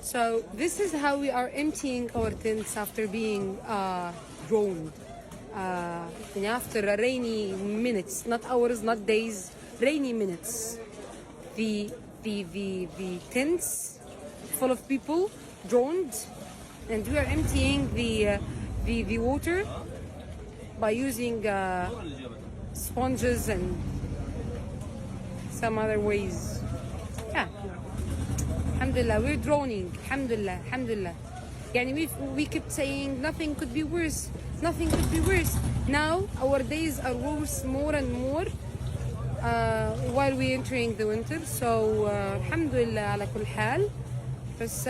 So this is how we are emptying our tents after being droned. After a rainy minutes, not hours, not days, rainy minutes. The tents full of people droned, and we are emptying the water by using sponges and some other ways. Yeah. Alhamdulillah, we're droning. Alhamdulillah, alhamdulillah. We kept saying nothing could be worse. Nothing could be worse. Now our days are worse more and more while we're entering the winter. So alhamdulillah ala kull hal. بس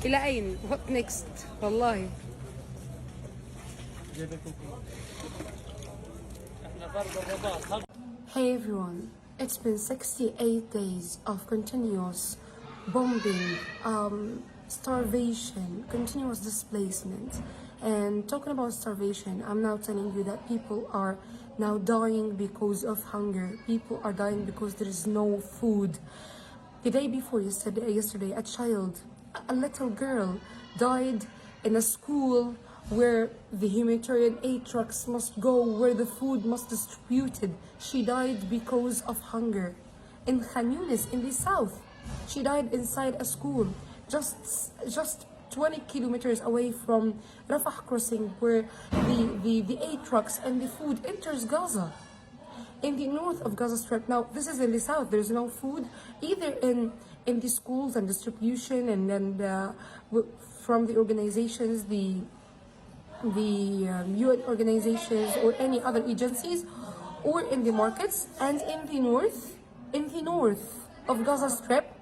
إلى أين? What next? والله. Hey everyone, it's been 68 days of continuous bombing, starvation, continuous displacement. And talking about starvation, I'm now telling you that people are now dying because of hunger. People are dying because there is no food. The day before yesterday, a little girl died in a school where the humanitarian aid trucks must go, where the food must be distributed. She died because of hunger. In Khan Yunis, in the south, she died inside a school, just 20 kilometers away from Rafah crossing, where the aid trucks and the food enters Gaza. In the north of Gaza Strip, now this is in the south, there's no food, either in the schools and distribution, and then from the organizations, the UN organizations or any other agencies, or in the markets. And in the north of Gaza Strip,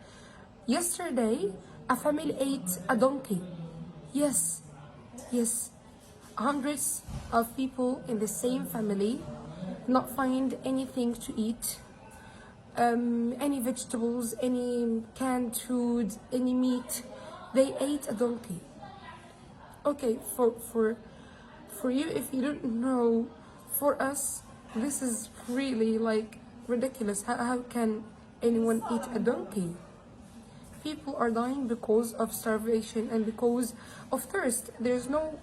yesterday a family ate a donkey. Yes, hundreds of people in the same family not find anything to eat, any vegetables, any canned food, any meat. They ate a donkey. Okay, for you, if you don't know, for us, this is really like ridiculous. How can anyone eat a donkey? People are dying because of starvation and because of thirst. There's no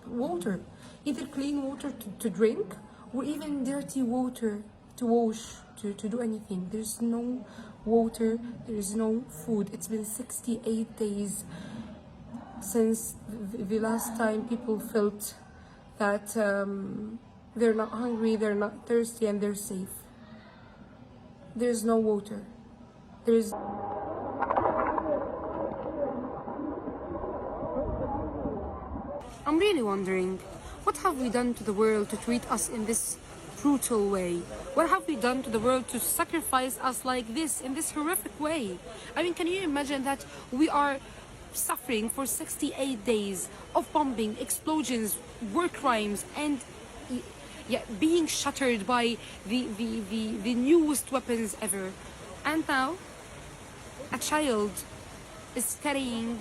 water, either clean water to drink or even dirty water to wash, to do anything. There's no water, there's no food. It's been 68 days since the last time people felt that they're not hungry, they're not thirsty, and they're safe. There's no water. I'm really wondering, what have we done to the world to treat us in this brutal way? What have we done to the world to sacrifice us like this, in this horrific way? I mean, can you imagine that we are suffering for 68 days of bombing, explosions, war crimes, and being shattered by the newest weapons ever? And now a child is carrying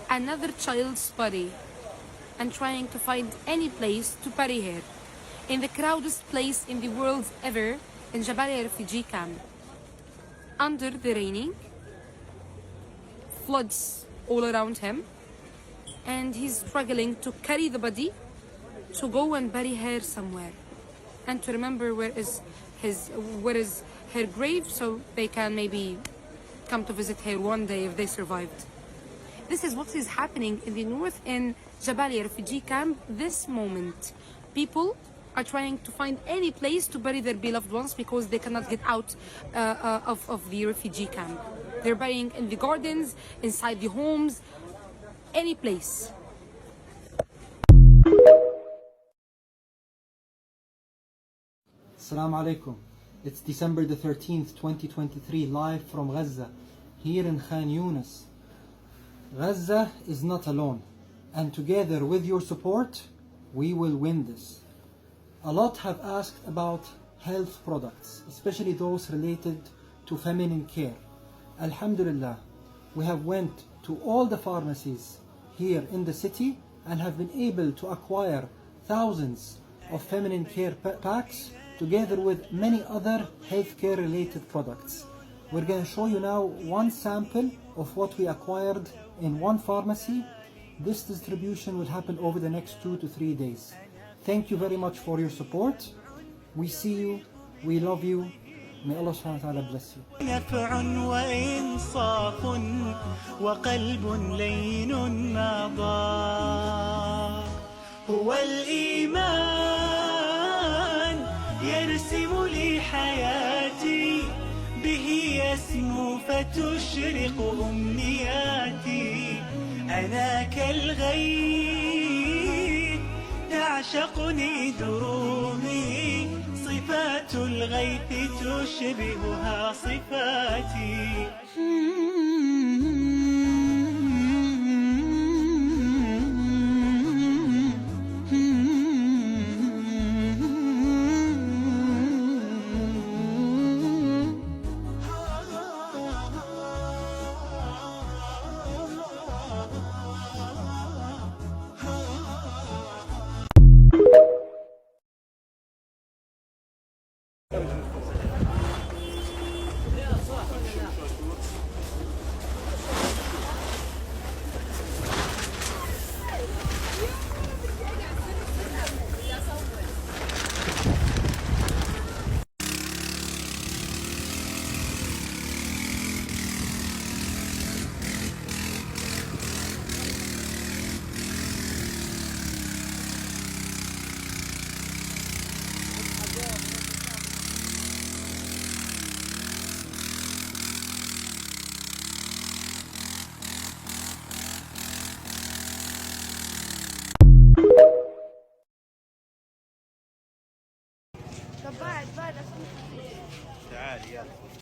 another child's body and trying to find any place to bury her in the crowded place in the world ever, in Jabalia refugee camp, under the raining, floods all around him, and he's struggling to carry the body to go and bury her somewhere, and to remember where is her grave, so they can maybe come to visit her one day if they survived. This is what is happening in the north in Jabalia refugee camp this moment. People are trying to find any place to bury their beloved ones because they cannot get out of the refugee camp. They're burying in the gardens, inside the homes, any place. Assalamu alaikum. It's December the 13th, 2023, live from Gaza, here in Khan Yunis. Gaza is not alone, and together with your support, we will win this. A lot have asked about health products, especially those related to feminine care. Alhamdulillah, we have went to all the pharmacies here in the city and have been able to acquire thousands of feminine care packs together with many other healthcare related products. We're going to show you now one sample of what we acquired in one pharmacy. This distribution will happen over the next 2 to 3 days. Thank you very much for your support. We see you. We love you. May Allah subhanahu wa ta'ala bless you. نفع وإنصاف وقلب لين ما ضاق هو الإيمان يرسم لي حياتي به يسمو فتشرق أمنياتي أنا كالغيث تعشقني دروبي صفات الغيث تشبهها صفاتي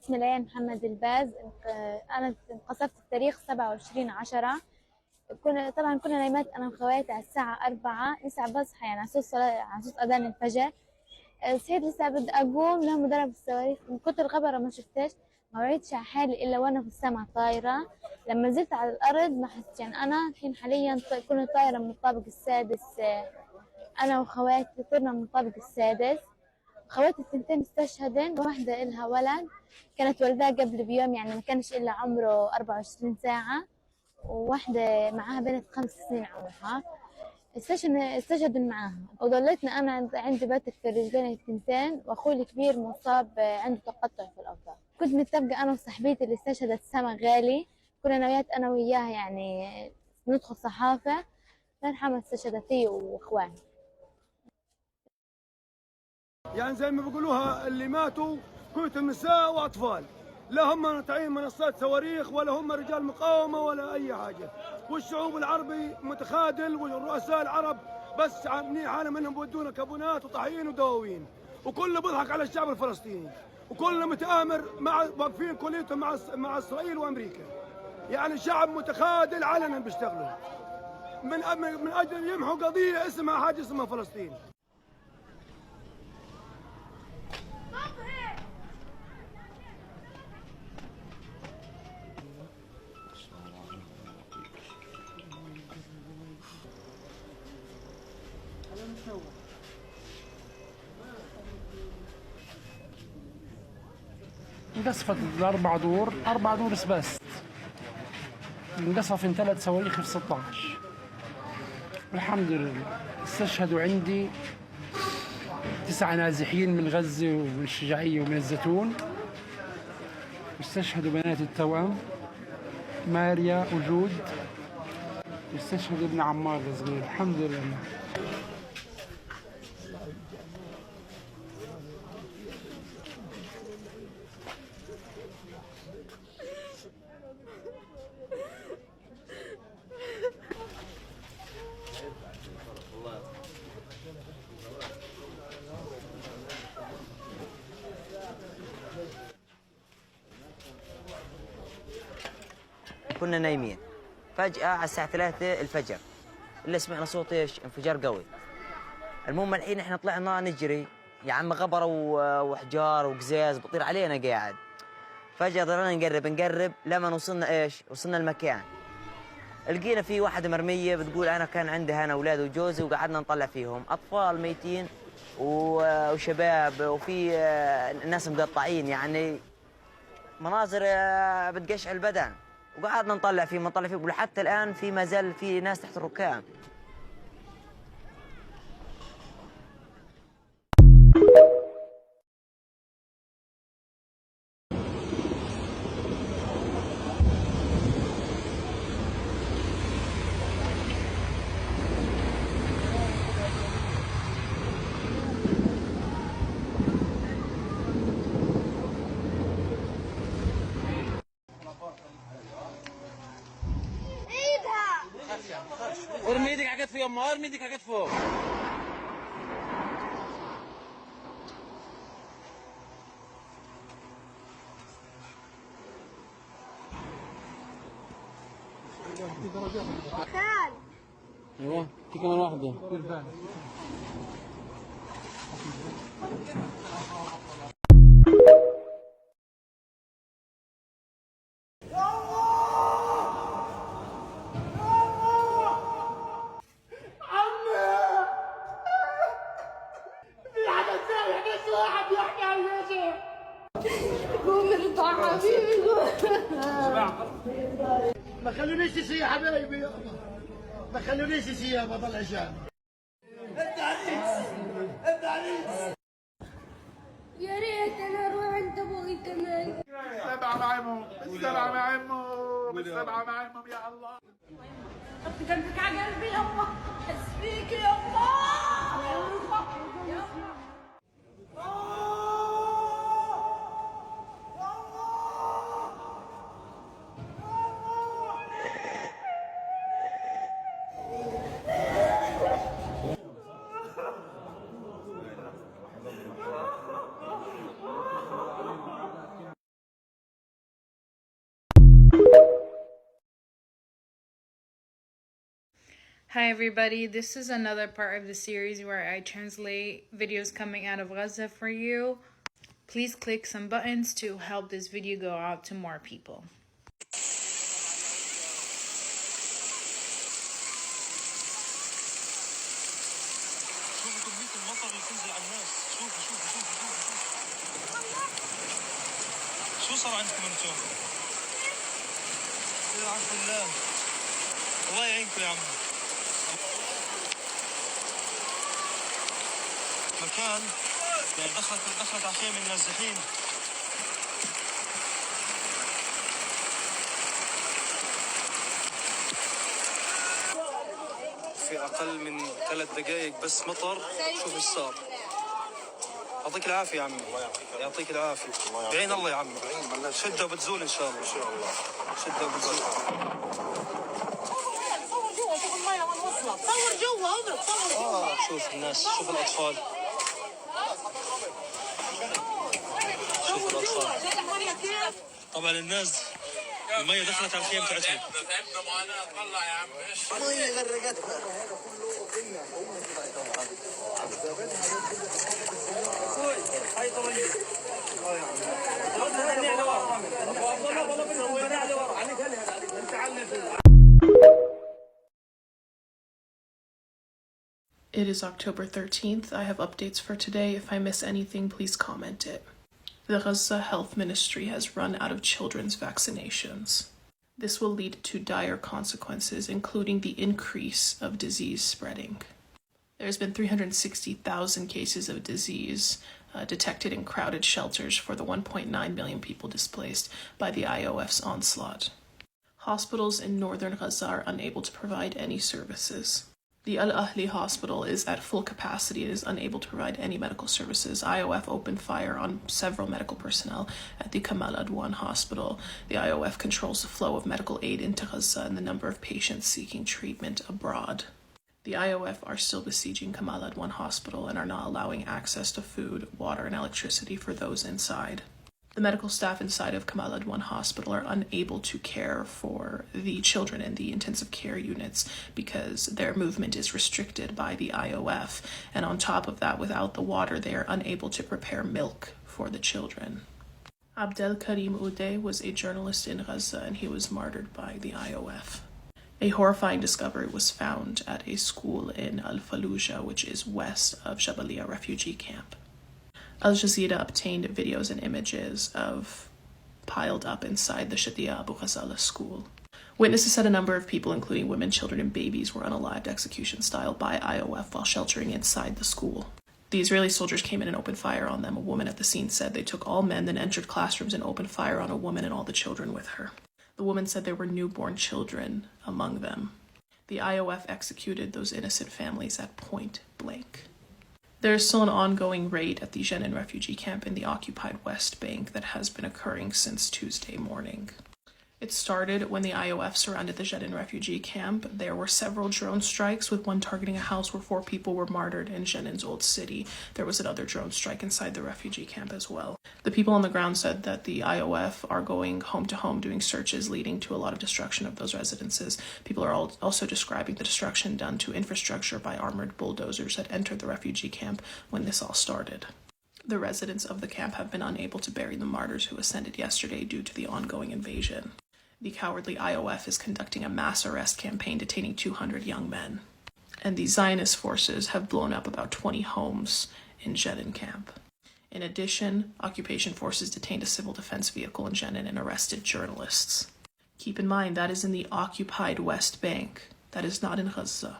اسمي ليان محمد الباز. أنا انقصفت بتاريخ 27/10. طبعا كنا نايمات أنا وخواتي على الساعة 4. لسه بصحى يعني على صوت أذان الفجر. صحيت لسه بدي أقوم لهم ضرب الصواريخ من كتر غبرة ما شفتش، ما وعيتش على حالي إلا وأنا في السماء طايرة. لما نزلت على الأرض ما حسيت، يعني أنا الحين حاليا كنا طايرة من الطابق السادس. أنا وخواتي طرنا من الطابق السادس. خواتي الثنتين استشهدن، واحدة إلها ولد كانت والداه قبل بيوم، يعني ما كانش إلا عمره 24 ساعة، وواحدة معاها بنت 5 سنين عمرها. استشهدن معاها، وضليتنا أنا عندي بتك في الرجلين الثنتين، وأخوي الكبير مصاب عنده تقطع في الأوتار. كنت متفقة أنا وصاحبتي اللي استشهدت سما غالي، كنا نويات أنا وياها يعني ندخل صحافة. الله يرحمها استشهدت هي وإخواني. يعني زي ما بيقولوها اللي ماتوا كلهم نساء واطفال، لا هم تعيين منصات صواريخ ولا هم رجال مقاومه ولا اي حاجه، والشعوب العربي متخاذل، والرؤساء العرب بس عاملين حالهم انهم بودونا كابونات وطحين ودواوين، وكله بيضحك على الشعب الفلسطيني، وكله متآمر مع واقفين كليتهم مع اسرائيل وامريكا. يعني شعب متخاذل علنا بيشتغلوا من اجل يمحوا قضيه اسمها حاجه اسمها فلسطين. انقصفت ال4 دور، 4 دور بس انقصف 3 صواريخ في 16. الحمد لله. استشهدوا عندي 9 نازحين من غزة ومن الشجاعية ومن الزيتون. استشهدوا بنات التوأم ماريا وجود. استشهد ابن عمار الصغير. الحمد لله. كنا نايمين فجأة على الساعة 3 الفجر إلا سمعنا صوت إيش؟ انفجار قوي. المهم الحين إحنا طلعنا نجري، يا عم غبرة وحجار وقزاز بطير علينا قاعد. فجأة ضلنا نقرب لما وصلنا إيش؟ وصلنا المكان. لقينا في واحدة مرمية بتقول أنا كان عندي أنا أولاد وجوزي وقعدنا نطلع فيهم، أطفال ميتين وشباب وفي ناس مقطعين، يعني مناظر بتقشع البدن، وقعدنا نطلع فيه ولحتى الآن في ما زال في ناس تحت الركام. ارمي ايدك على كتفه يما، ارمي ايدك على كتفه. خال ايوه في كمان واحدة. ما خلونيش يسي يا حبايبي، ما خلونيش يسي يا بطل عشان. انت عنيد يا ريت انا اروح عند ابوي كمان. بالسبعة مع عمهم، بالسبعة مع عمهم، بالسبعة مع عمهم يا الله. حط قلبك على قلبي يما، حس فيك يما. Hi everybody, this is another part of the series where I translate videos coming out of Gaza for you. Please click some buttons to help this video go out to more people. شوفوا كمية المطر اللي تنزل على الناس، شوفوا شو صار عندكم انتم؟ يلعن بالله، الله يعينكم يا عم. مكان يعني دخلت على خيمة النازحين. في أقل من 3 دقائق بس مطر، شوف ايش صار. يعطيك العافية يا عمي، يعطيك العافية. بعين الله يا عمي، شدة وبتزول إن شاء الله. شدة وبتزول. صور جوا صور. شوف الناس، شوف الأطفال، شوف الأطفال. طبعا الناس المية دخلت على الخيم تاعتهم. تعبنا معاناة، طلع يا عم ايش؟ المية غرقتها. It is October 13th. I have updates for today. If I miss anything, please comment it. The Gaza Health Ministry has run out of children's vaccinations. This will lead to dire consequences, including the increase of disease spreading. There's been 360,000 cases of disease detected in crowded shelters for the 1.9 million people displaced by the IOF's onslaught. Hospitals in northern Gaza are unable to provide any services. The Al-Ahli hospital is at full capacity and is unable to provide any medical services. IOF opened fire on several medical personnel at the Kamal Adwan hospital. The IOF controls the flow of medical aid into Gaza and the number of patients seeking treatment abroad. The IOF are still besieging Kamal Adwan hospital and are not allowing access to food, water, and electricity for those inside. The medical staff inside of Kamal Adwan hospital are unable to care for the children in the intensive care units because their movement is restricted by the IOF. And on top of that, without the water, they are unable to prepare milk for the children. Abdel Karim Oudeh was a journalist in Gaza and he was martyred by the IOF. A horrifying discovery was found at a school in Al-Fallujah, which is west of Jabalia refugee camp. Al Jazeera obtained videos and images of piled up inside the Shadia Abu Ghazala school. Witnesses said a number of people, including women, children, and babies, were unalived execution style by IOF while sheltering inside the school. The Israeli soldiers came in and opened fire on them. A woman at the scene said they took all men, then entered classrooms and opened fire on a woman and all the children with her. The woman said there were newborn children among them. The IOF executed those innocent families at point blank. There is still an ongoing raid at the Jenin refugee camp in the occupied West Bank that has been occurring since Tuesday morning. It started when the IOF surrounded the Jenin refugee camp. There were several drone strikes, with one targeting a house where 4 people were martyred in Jenin's old city. There was another drone strike inside the refugee camp as well. The people on the ground said that the IOF are going home to home doing searches, leading to a lot of destruction of those residences. People are also describing the destruction done to infrastructure by armored bulldozers that entered the refugee camp when this all started. The residents of the camp have been unable to bury the martyrs who ascended yesterday due to the ongoing invasion. The cowardly IOF is conducting a mass arrest campaign detaining 200 young men. And the Zionist forces have blown up about 20 homes in Jenin camp. In addition, occupation forces detained a civil defense vehicle in Jenin and arrested journalists. Keep in mind, that is in the occupied West Bank. That is not in Gaza.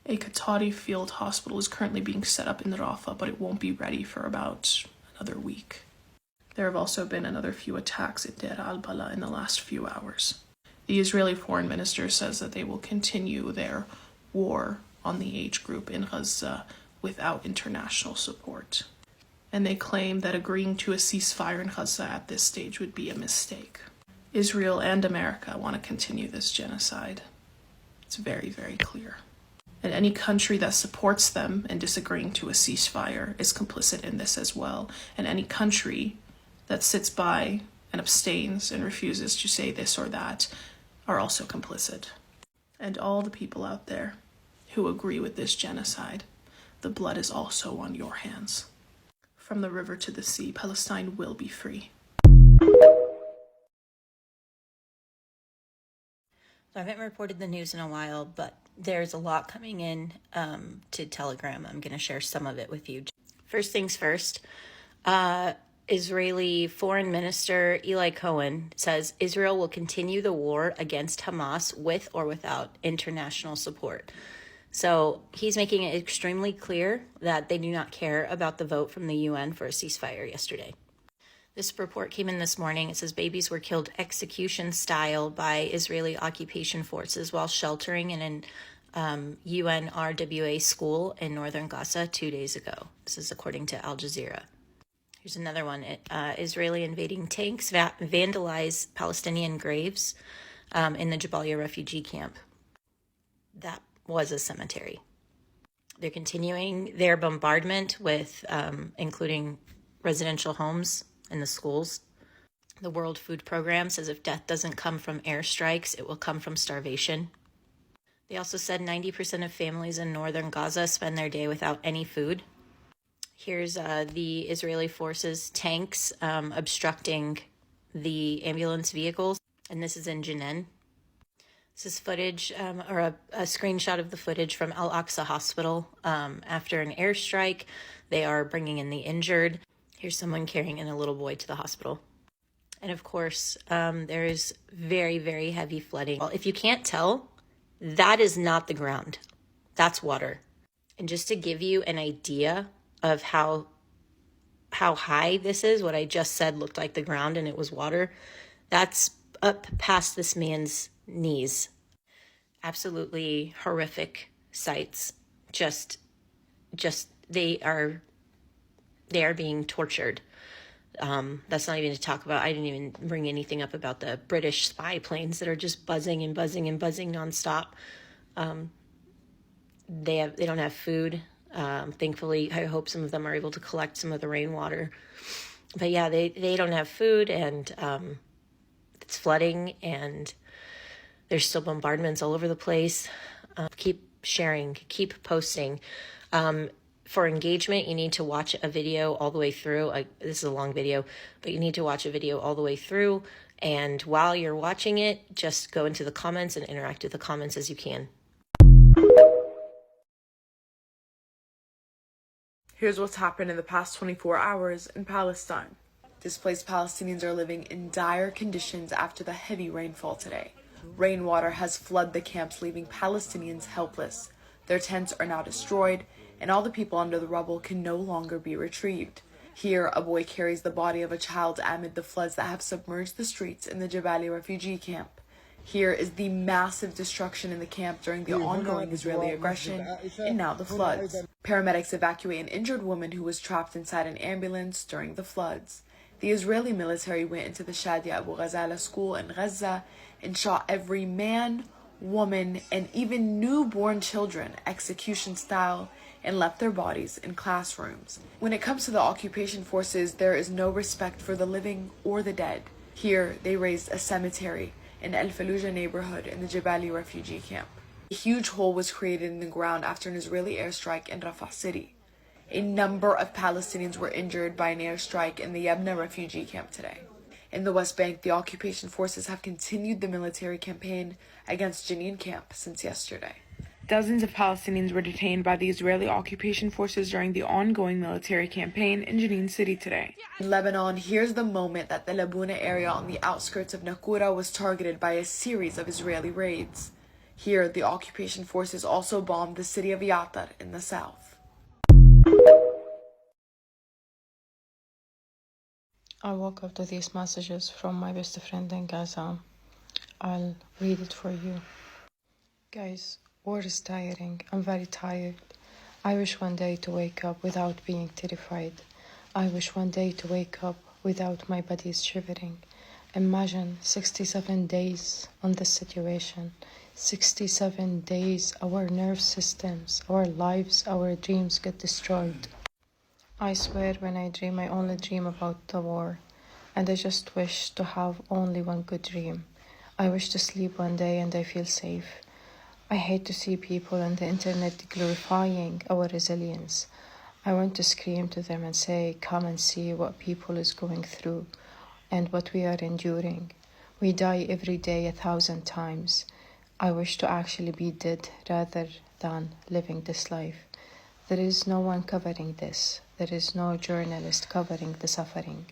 A Qatari field hospital is currently being set up in Rafah, but it won't be ready for about another week. There have also been another few attacks at Deir al-Bala in the last few hours. The Israeli foreign minister says that they will continue their war on the age group in Gaza without international support. And they claim that agreeing to a ceasefire in Gaza at this stage would be a mistake. Israel and America want to continue this genocide. It's very, very clear. And any country that supports them in disagreeing to a ceasefire is complicit in this as well. And any country that sits by and abstains and refuses to say this or that are also complicit. And all the people out there who agree with this genocide, the blood is also on your hands. From the river to the sea, Palestine will be free. I haven't reported the news in a while, but there's a lot coming in to Telegram. I'm going to share some of it with you. First things first, Israeli Foreign Minister Eli Cohen says Israel will continue the war against Hamas with or without international support. So he's making it extremely clear that they do not care about the vote from the UN for a ceasefire yesterday. This report came in this morning. It says babies were killed execution style by Israeli occupation forces while sheltering in an UNRWA school in northern Gaza 2 days ago. This is according to Al Jazeera. Here's another one. Israeli invading tanks vandalize Palestinian graves in the Jabalia refugee camp. That was a cemetery. They're continuing their bombardment with including residential homes and the schools. The World Food Program says if death doesn't come from airstrikes, it will come from starvation. They also said 90% of families in northern Gaza spend their day without any food. Here's the Israeli forces' tanks obstructing the ambulance vehicles, and this is in Jenin. This is footage, or a screenshot of the footage from Al-Aqsa Hospital. After an airstrike, they are bringing in the injured. Here's someone carrying in a little boy to the hospital. And of course, there is very, very heavy flooding. Well, if you can't tell, that is not the ground. That's water. And just to give you an idea of how high this is, what I just said looked like the ground and it was water, that's up past this man's knees. Absolutely horrific sights. Just they are being tortured. That's not even to talk about. I didn't even bring anything up about the British spy planes that are just buzzing and buzzing and buzzing nonstop. They don't have food. Thankfully, I hope some of them are able to collect some of the rainwater. But yeah, they don't have food, and it's flooding, and there's still bombardments all over the place. Keep sharing, keep posting. For engagement, you need to watch a video all the way through. This is a long video, but you need to watch a video all the way through. And while you're watching it, just go into the comments and interact with the comments as you can. Here's what's happened in the past 24 hours in Palestine. Displaced Palestinians are living in dire conditions after the heavy rainfall today. Rainwater has flooded the camps, leaving Palestinians helpless. Their tents are now destroyed, and all the people under the rubble can no longer be retrieved. Here, a boy carries the body of a child amid the floods that have submerged the streets in the Jabalia refugee camp. Here is the massive destruction in the camp during the ongoing Israeli aggression and now the floods. Paramedics evacuate an injured woman who was trapped inside an ambulance during the floods. The Israeli military went into the Shadia Abu Ghazala school in Gaza and shot every man, woman, and even newborn children execution style and left their bodies in classrooms. When it comes to the occupation forces, there is no respect for the living or the dead. Here, they raised a cemetery in El Fallujah neighborhood in the Jabalia refugee camp. A huge hole was created in the ground after an Israeli airstrike in Rafah city. A number of Palestinians were injured by an airstrike in the Yabna refugee camp today. In the West Bank, the occupation forces have continued the military campaign against Jenin camp since yesterday. Dozens of Palestinians were detained by the Israeli occupation forces during the ongoing military campaign in Jenin city today. In Lebanon, here's the moment that the Labuna area on the outskirts of Nakura was targeted by a series of Israeli raids. Here, the occupation forces also bombed the city of Yatar in the south. I woke up to these messages from my best friend in Gaza. I'll read it for you. Guys, war is tiring. I'm very tired. I wish one day to wake up without being terrified. I wish one day to wake up without my body shivering. Imagine 67 days on this situation. 67 days, our nerve systems, our lives, our dreams get destroyed. I swear when I dream, I only dream about the war. And I just wish to have only one good dream. I wish to sleep one day and I feel safe. I hate to see people on the internet glorifying our resilience. I want to scream to them and say, come and see what people is going through and what we are enduring. We die every day 1,000 times. I wish to actually be dead rather than living this life. There is no one covering this. There is no journalist covering the suffering.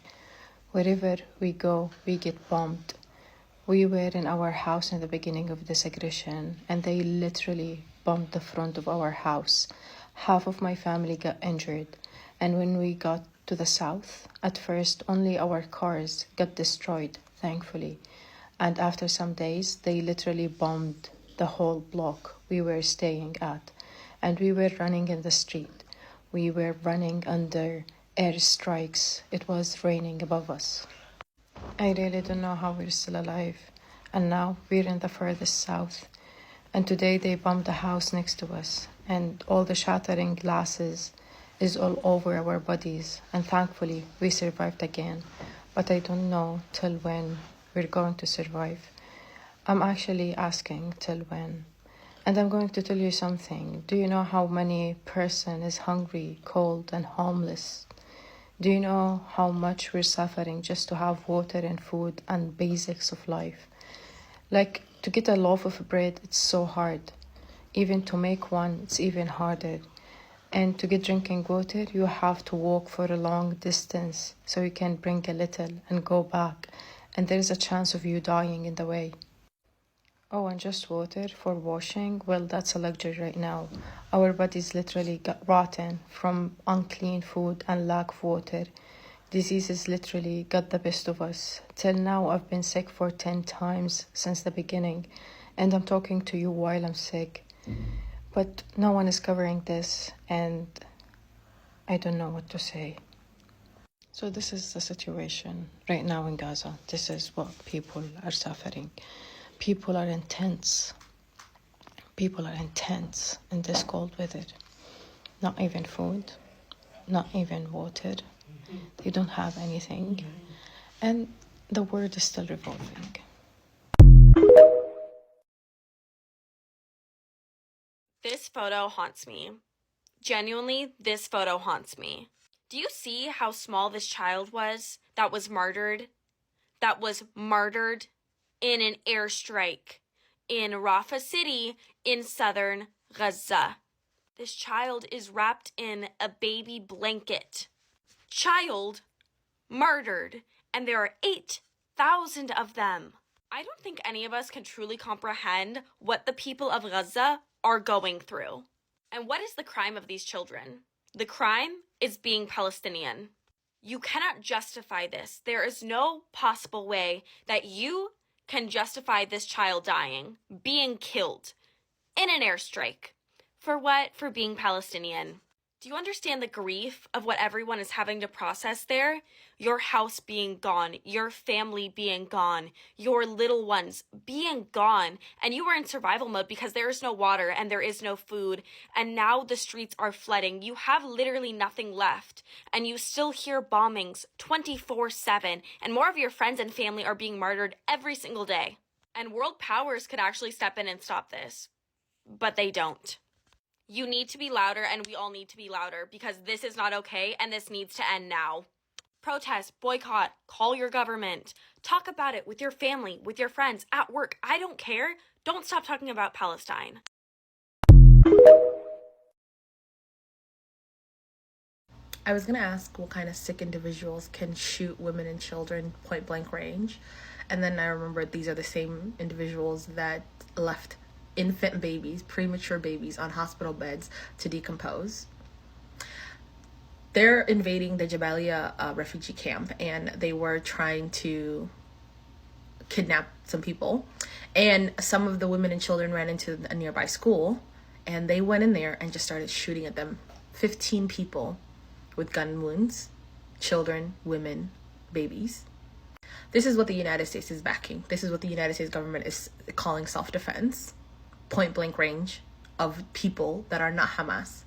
Wherever we go, we get bombed. We were in our house in the beginning of this aggression, and they literally bombed the front of our house. Half of my family got injured, and when we got to the south, at first only our cars got destroyed, thankfully. And after some days, they literally bombed the whole block we were staying at. And we were running in the street. We were running under airstrikes. It was raining above us. I really don't know how we're still alive. And now we're in the furthest south. And today they bombed the house next to us. And all the shattering glasses is all over our bodies. And thankfully, we survived again. But I don't know till when we're going to survive. I'm actually asking till when. And I'm going to tell you something. Do you know how many person is hungry, cold, and homeless? Do you know how much we're suffering just to have water and food and basics of life? Like, to get a loaf of bread, it's so hard. Even to make one, it's even harder. And to get drinking water, you have to walk for a long distance so you can bring a little and go back. And there's a chance of you dying in the way. Oh, and just water for washing? Well, that's a luxury right now. Our bodies literally got rotten from unclean food and lack of water. Diseases literally got the best of us. Till now, I've been sick for 10 times since the beginning. And I'm talking to you while I'm sick. But no one is covering this, and I don't know what to say. So this is the situation right now in Gaza. This is what people are suffering. People are in tents. People are in tents in this cold weather. Not even food, not even water. They don't have anything. And the world is still revolving. This photo haunts me. Genuinely, this photo haunts me. Do you see how small this child was that was martyred? That was martyred in an airstrike in Rafah City in southern Gaza. This child is wrapped in a baby blanket. Child murdered, and there are 8,000 of them. I don't think any of us can truly comprehend what the people of Gaza are going through. And what is the crime of these children? The crime is being Palestinian. You cannot justify this. There is no possible way that you can justify this child dying, being killed in an airstrike. For what? For being Palestinian. Do you understand the grief of what everyone is having to process there? Your house being gone, your family being gone, your little ones being gone, and you were in survival mode because there is no water and there is no food, and now the streets are flooding. You have literally nothing left, and you still hear bombings 24/7, and more of your friends and family are being murdered every single day. And world powers could actually step in and stop this, but they don't. You need to be louder, and we all need to be louder, because this is not okay, and this needs to end now. Protest, boycott, call your government. Talk about it with your family, with your friends, at work. I don't care. Don't stop talking about Palestine. I was going to ask what kind of sick individuals can shoot women and children point blank range. And then I remembered these are the same individuals that left infant babies, premature babies on hospital beds to decompose. They're invading the Jabalia refugee camp, and they were trying to kidnap some people. And some of the women and children ran into a nearby school, and they went in there and just started shooting at them. 15 people with gun wounds, children, women, babies. This is what the United States is backing. This is what the United States government is calling self-defense. Point blank range of people that are not Hamas.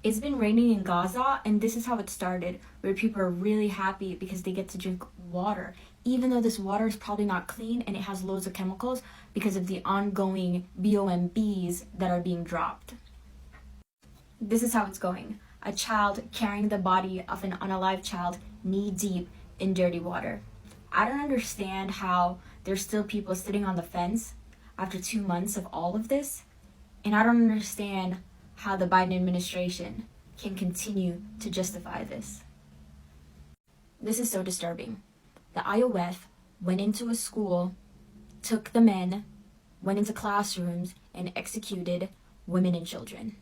It's been raining in Gaza, and this is how it started, where people are really happy because they get to drink water, even though this water is probably not clean and it has loads of chemicals because of the ongoing bombs that are being dropped. This is how it's going. A child carrying the body of an unalive child knee-deep in dirty water. I don't understand how there's still people sitting on the fence after 2 months of all of this. And I don't understand how the Biden administration can continue to justify this. This is so disturbing. The IOF went into a school, took the men, went into classrooms, and executed women and children.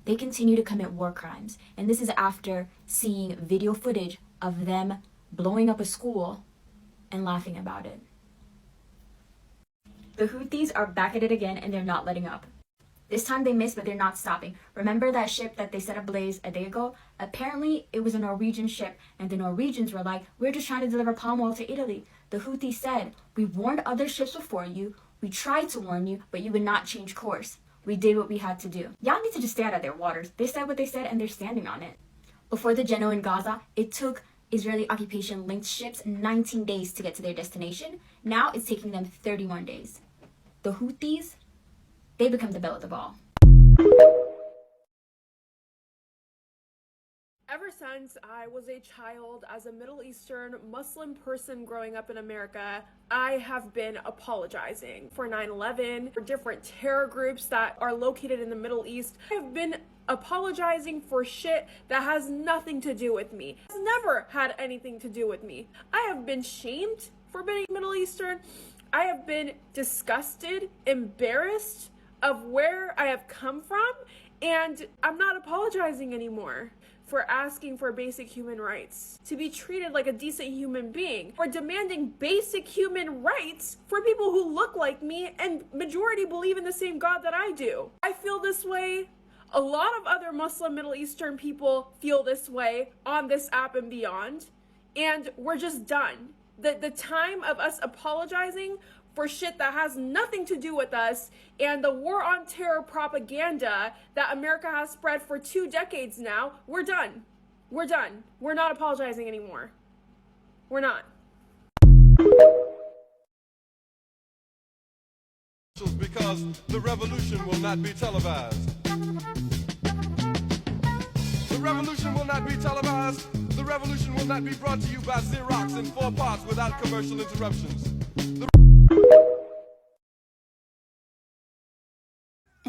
They continue to commit war crimes. And this is after seeing video footage of them blowing up a school and laughing about it. The Houthis are back at it again, and they're not letting up. This time they missed, but they're not stopping. Remember that ship that they set ablaze a day ago? Apparently it was a Norwegian ship, and the Norwegians were like, we're just trying to deliver palm oil to Italy. The Houthis said, we warned other ships before you, we tried to warn you, but you would not change course. We did what we had to do. Y'all need to just stay out of their waters. They said what they said, and they're standing on it. Before the Genoa in Gaza, it took Israeli occupation-linked ships 19 days to get to their destination. Now it's taking them 31 days. The Houthis, they become the belle of the ball. Ever since I was a child, as a Middle Eastern Muslim person growing up in America, I have been apologizing for 9/11, for different terror groups that are located in the Middle East. I have been apologizing for shit that has nothing to do with me. It's never had anything to do with me. I have been shamed for being Middle Eastern. I have been disgusted, embarrassed of where I have come from, and I'm not apologizing anymore for asking for basic human rights, to be treated like a decent human being, or demanding basic human rights for people who look like me and majority believe in the same God that I do. I feel this way. A lot of other Muslim Middle Eastern people feel this way on this app and beyond, and we're just done. The time of us apologizing for shit that has nothing to do with us and the war on terror propaganda that America has spread for 2 decades now, we're done. We're done. We're not apologizing anymore. We're not. Because the revolution will not be televised. The revolution will not be televised. The revolution will not be brought to you by Xerox in 4 parts without commercial interruptions.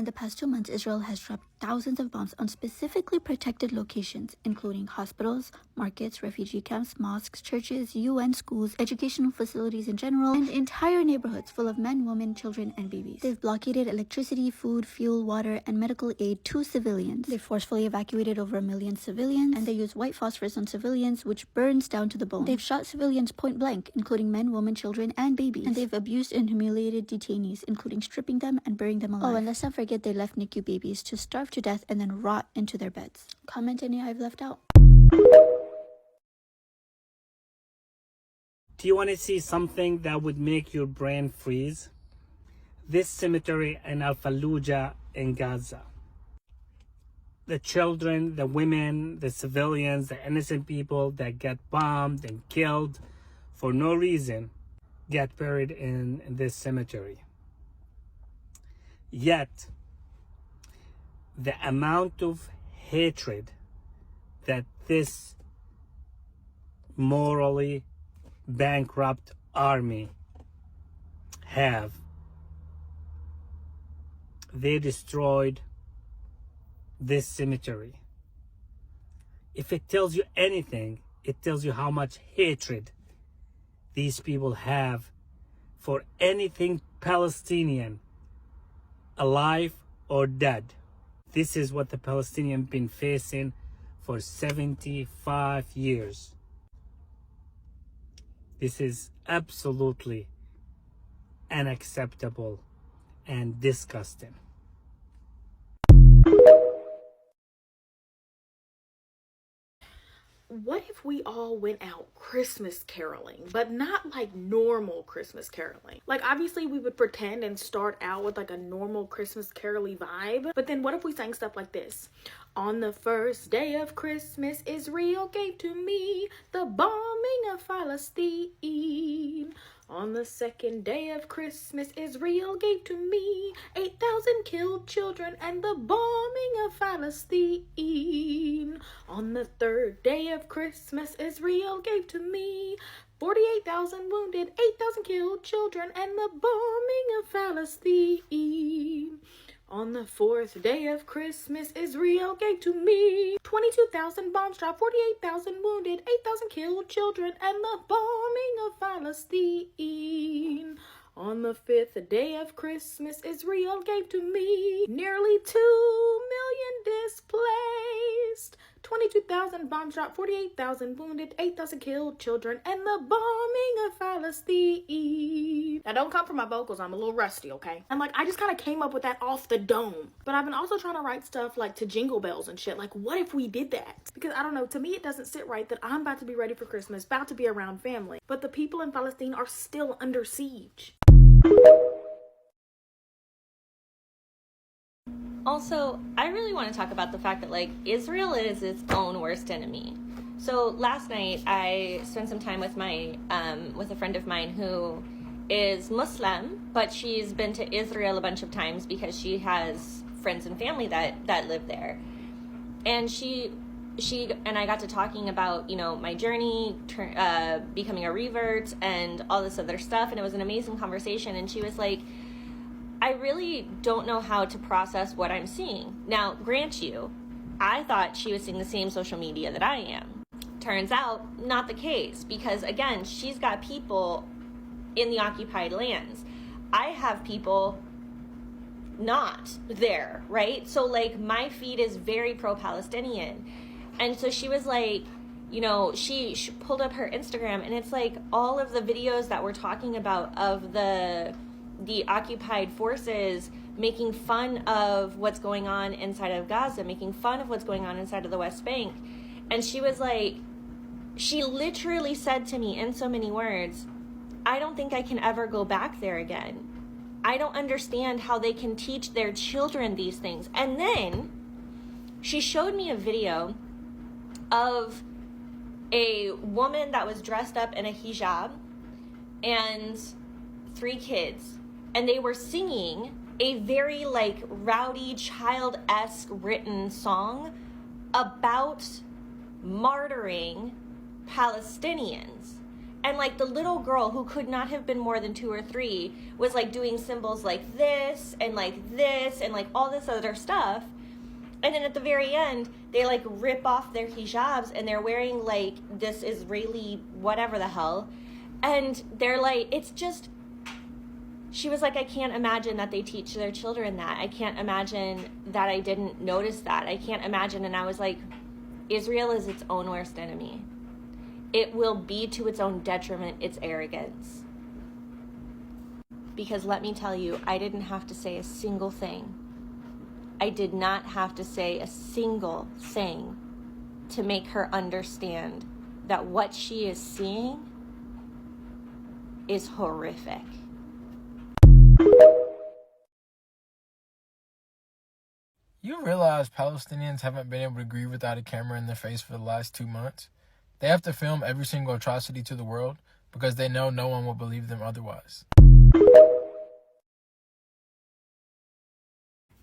In the past 2 months, Israel has dropped thousands of bombs on specifically protected locations, including hospitals, markets, refugee camps, mosques, churches, UN schools, educational facilities in general, and entire neighborhoods full of men, women, children, and babies. They've blockaded electricity, food, fuel, water, and medical aid to civilians. They forcefully evacuated over 1 million civilians, and they use white phosphorus on civilians, which burns down to the bone. They've shot civilians point blank, including men, women, children, and babies. And they've abused and humiliated detainees, including stripping them and burying them alive. Oh, and let's not forget they left NICU babies to starve to death and then rot into their beds. Comment any I've left out. Do you want to see something that would make your brain freeze? This cemetery in Al-Fallujah in Gaza. The children, the women, the civilians, the innocent people that get bombed and killed for no reason get buried in this cemetery. Yet, the amount of hatred that this morally bankrupt army have, they destroyed this cemetery. If it tells you anything, it tells you how much hatred these people have for anything Palestinian, alive or dead. This is what the Palestinians been facing for 75 years. This is absolutely unacceptable and disgusting. What if we all went out Christmas caroling, but not like normal Christmas caroling? Like, obviously we would pretend and start out with like a normal Christmas caroly vibe, but then what if we sang stuff like this? On the first day of Christmas, Israel gave to me the bombing of Palestine. On the second day of Christmas, Israel gave to me 8,000 killed children and the bombing of Palestine. On the third day of Christmas, Israel gave to me 48,000 wounded, 8,000 killed children and the bombing of Palestine. On the fourth day of Christmas, Israel gave to me 22,000 bombs dropped, 48,000 wounded, 8,000 killed children, and the bombing of Palestine. On the fifth day of Christmas, Israel gave to me nearly 2 million displaced, 22,000 bombs dropped, 48,000 wounded, 8,000 killed children, and the bombing of Palestine. Now, don't come for my vocals. I'm a little rusty, okay? And, I just kind of came up with that off the dome. But I've been also trying to write stuff, to jingle bells and shit. What if we did that? Because, I don't know, to me, it doesn't sit right that I'm about to be ready for Christmas, about to be around family. But the people in Palestine are still under siege. Also, I really want to talk about the fact that, Israel is its own worst enemy. So last night, I spent some time with with a friend of mine who is Muslim, but she's been to Israel a bunch of times because she has friends and family that live there. And she and I got to talking about, my journey, becoming a revert and all this other stuff. And it was an amazing conversation. And she was like, I really don't know how to process what I'm seeing. Now, grant you, I thought she was seeing the same social media that I am. Turns out, not the case, because again, she's got people in the occupied lands. I have people not there, right? So my feed is very pro-Palestinian. And so she was like, she pulled up her Instagram and it's all of the videos that we're talking about of the occupied forces making fun of what's going on inside of Gaza, making fun of what's going on inside of the West Bank. And she was like, she literally said to me in so many words, I don't think I can ever go back there again. I don't understand how they can teach their children these things. And then she showed me a video of a woman that was dressed up in a hijab and 3 kids. And they were singing a very rowdy, child-esque written song about martyring Palestinians. And like the little girl who could not have been more than 2 or 3 was like doing symbols like this and like all this other stuff. And then at the very end, they like rip off their hijabs and they're wearing like this Israeli whatever the hell. And they're like, it's just, she was like, I can't imagine that they teach their children that. I can't imagine that I didn't notice that. I can't imagine. And I was like, Israel is its own worst enemy. It will be to its own detriment, its arrogance. Because let me tell you, I didn't have to say a single thing. I did not have to say a single thing to make her understand that what she is seeing is horrific. You realize Palestinians haven't been able to grieve without a camera in their face for the last 2 months? They have to film every single atrocity to the world because they know no one will believe them otherwise.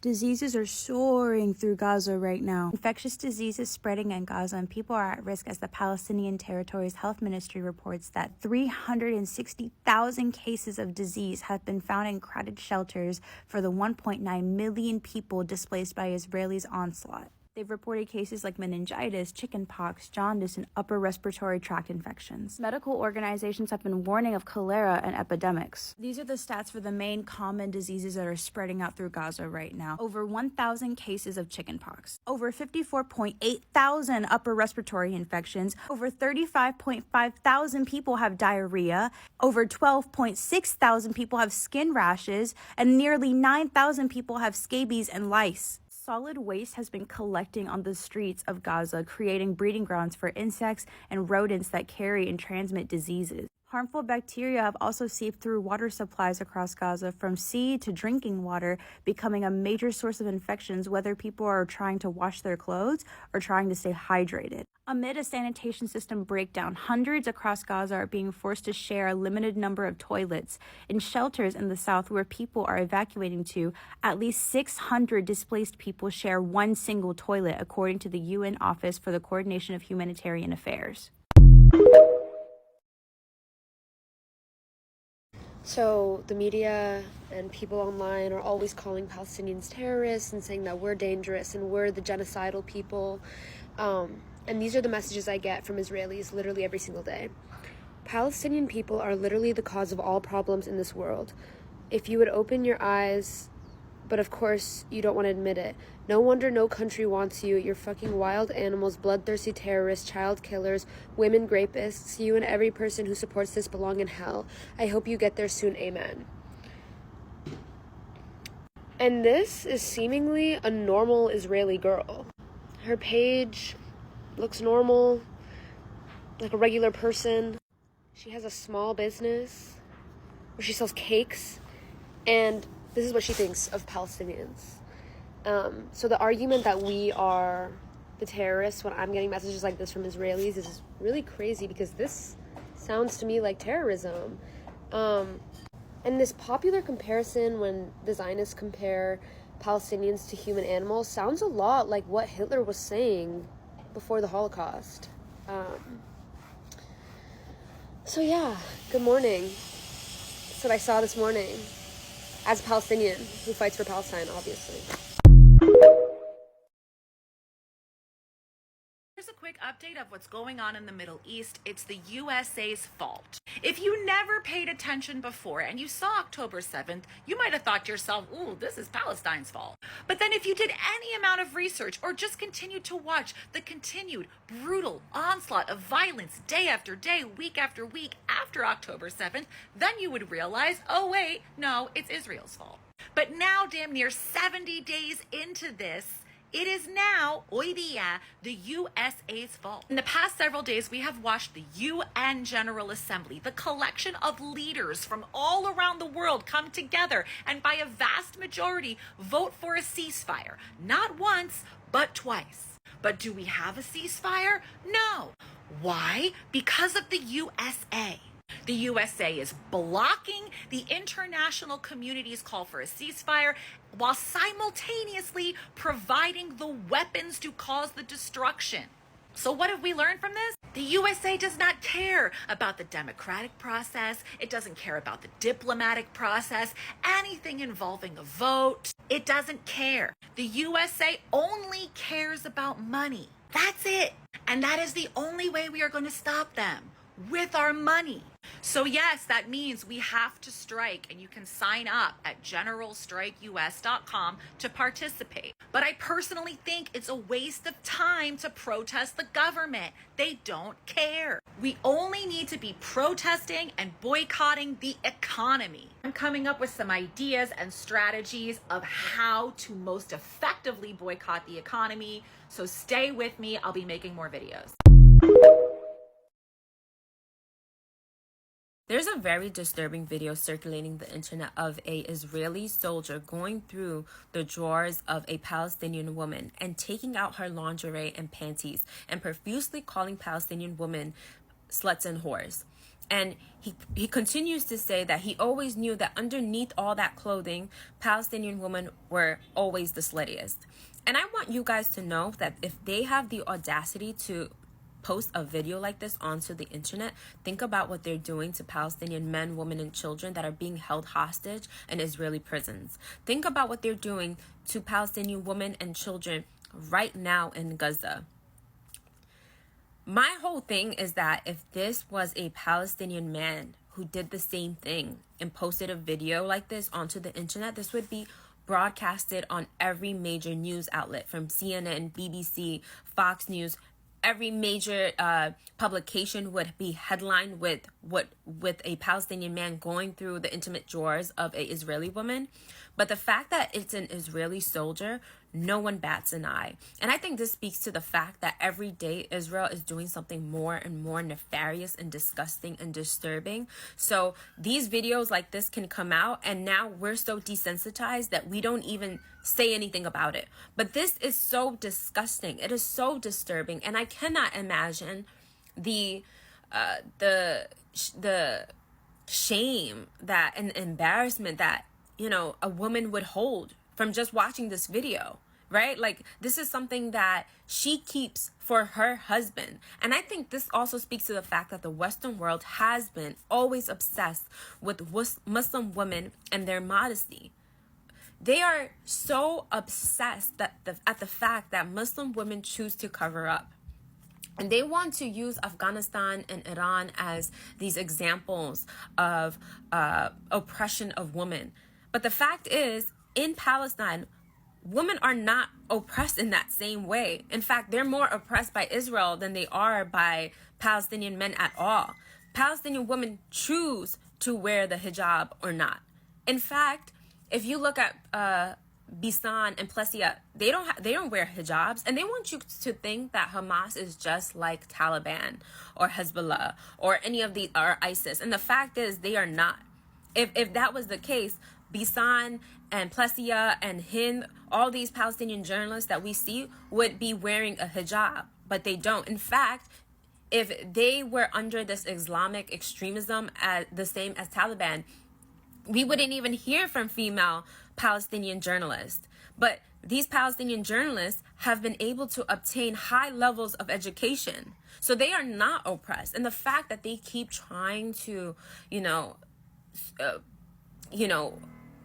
Diseases are soaring through Gaza right now. Infectious diseases spreading in Gaza and people are at risk as the Palestinian Territories Health Ministry reports that 360,000 cases of disease have been found in crowded shelters for the 1.9 million people displaced by Israelis' onslaught. They've reported cases like meningitis, chickenpox, jaundice, and upper respiratory tract infections. Medical organizations have been warning of cholera and epidemics. These are the stats for the main common diseases that are spreading out through Gaza right now. Over 1,000 cases of chickenpox, over 54.8 thousand upper respiratory infections, over 35.5 thousand people have diarrhea, over 12.6 thousand people have skin rashes, and nearly 9,000 people have scabies and lice. Solid waste has been collecting on the streets of Gaza, creating breeding grounds for insects and rodents that carry and transmit diseases. Harmful bacteria have also seeped through water supplies across Gaza, from sea to drinking water, becoming a major source of infections, whether people are trying to wash their clothes or trying to stay hydrated. Amid a sanitation system breakdown, hundreds across Gaza are being forced to share a limited number of toilets. In shelters in the south where people are evacuating to, at least 600 displaced people share one single toilet, according to the UN Office for the Coordination of Humanitarian Affairs. So the media and people online are always calling Palestinians terrorists and saying that we're dangerous and we're the genocidal people. And these are the messages I get from Israelis literally every single day. Palestinian people are literally the cause of all problems in this world. If you would open your eyes, but of course you don't want to admit it. No wonder no country wants you. You're fucking wild animals, bloodthirsty terrorists, child killers, women rapists. You and every person who supports this belong in hell. I hope you get there soon. Amen. And this is seemingly a normal Israeli girl. Her page looks normal, like a regular person. She has a small business where she sells cakes, and this is what she thinks of Palestinians. So the argument that we are the terrorists when I'm getting messages like this from Israelis is really crazy, because this sounds to me like terrorism. And this popular comparison when the Zionists compare Palestinians to human animals sounds a lot like what Hitler was saying before the Holocaust. So yeah, good morning. That's what I saw this morning as a Palestinian who fights for Palestine, obviously. Here's a quick update of what's going on in the Middle East. It's the USA's fault. If you never paid attention before and you saw October 7th, you might have thought to yourself, ooh, this is Palestine's fault. But then if you did any amount of research or just continued to watch the continued brutal onslaught of violence day after day, week after week after October 7th, then you would realize, oh wait, no, it's Israel's fault. But now, damn near 70 days into this, it is now, hoy dia, the USA's fault. In the past several days, we have watched the UN General Assembly, the collection of leaders from all around the world, come together and by a vast majority vote for a ceasefire. Not once, but twice. But do we have a ceasefire? No. Why? Because of the USA. The USA is blocking the international community's call for a ceasefire while simultaneously providing the weapons to cause the destruction. So what have we learned from this? The USA does not care about the democratic process. It doesn't care about the diplomatic process, anything involving a vote. It doesn't care. The USA only cares about money. That's it. And that is the only way we are going to stop them, with our money. So yes, that means we have to strike, and you can sign up at generalstrikeus.com to participate. But I personally think it's a waste of time to protest the government. They don't care. We only need to be protesting and boycotting the economy. I'm coming up with some ideas and strategies of how to most effectively boycott the economy. So stay with me. I'll be making more videos. There's a very disturbing video circulating the internet of a Israeli soldier going through the drawers of a Palestinian woman and taking out her lingerie and panties and profusely calling Palestinian women sluts and whores. And he continues to say that he always knew that underneath all that clothing, Palestinian women were always the sluttiest. And I want you guys to know that if they have the audacity to post a video like this onto the internet, think about what they're doing to Palestinian men, women, and children that are being held hostage in Israeli prisons. Think about what they're doing to Palestinian women and children right now in Gaza. My whole thing is that if this was a Palestinian man who did the same thing and posted a video like this onto the internet, this would be broadcasted on every major news outlet, from CNN, BBC, Fox News. Every major publication would be headlined with a Palestinian man going through the intimate drawers of an Israeli woman. But the fact that it's an Israeli soldier, no one bats an eye. And I think this speaks to the fact that every day Israel is doing something more and more nefarious and disgusting and disturbing. So these videos like this can come out, and now we're so desensitized that we don't even say anything about it. But this is so disgusting. It is so disturbing, and I cannot imagine the shame that and embarrassment that, you know, a woman would hold from just watching this video, right? Like, this is something that she keeps for her husband. And I think this also speaks to the fact that the Western world has been always obsessed with Muslim women and their modesty. They are so obsessed at the fact that Muslim women choose to cover up. And they want to use Afghanistan and Iran as these examples of oppression of women. But the fact is, in Palestine, women are not oppressed in that same way. In fact, they're more oppressed by Israel than they are by Palestinian men at all. Palestinian women choose to wear the hijab or not. In fact, if you look at Bisan and Plessia, they don't wear hijabs, and they want you to think that Hamas is just like Taliban or Hezbollah or any of the or ISIS. And the fact is, they are not. If that was the case, Bisan and Plessia and Hind, all these Palestinian journalists that we see would be wearing a hijab, but they don't. In fact, if they were under this Islamic extremism as the same as Taliban, we wouldn't even hear from female Palestinian journalists. But these Palestinian journalists have been able to obtain high levels of education. So they are not oppressed. And the fact that they keep trying to,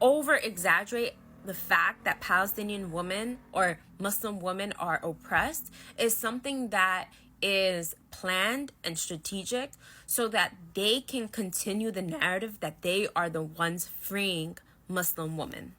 over exaggerate the fact that Palestinian women or Muslim women are oppressed is something that is planned and strategic so that they can continue the narrative that they are the ones freeing Muslim women.